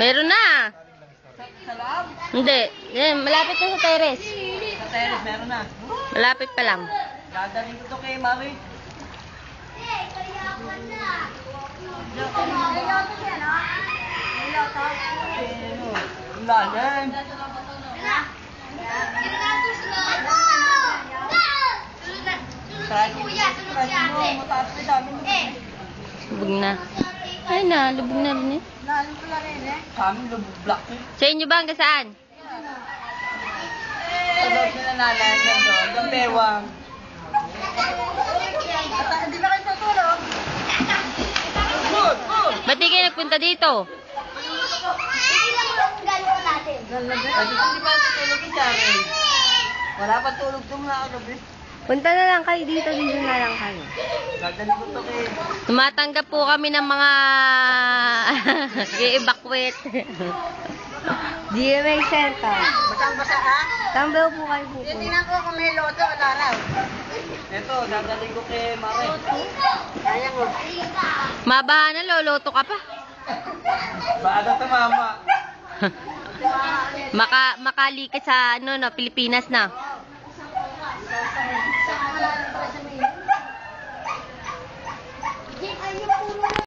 Meron na. Sa loob? Hindi. Yan, malapit na sa terrace. Sa terrace, meron na. Malapit pa lang. Dadalhin ko to kay Mami. Lalim. Lubog na. Ay na, lubog na rin eh. Kami lubog black eh. Sa inyo ba hanggang saan? Sa loob na nanay, doon. Doon bewang. Hindi na kayo tutulog. Good, good. Ba't di kayo nagpunta dito? Hindi ba tutulogin sa akin? Wala pa tulog to mga kagabi. Punta na lang kayo dito na lang kayo. Dadalhin ko to kay... Tumatanggap po kami ng mga i-evacuate. GMA Center. Basang-basa ha? Tambay po kayo po. Tingnan ko kung may loto o laraw. Ito, dadalhin ko kay Mare. Kaya mo. Mabaha na, loloto ka pa. Baada to mama. Makalikas sa Pilipinas na.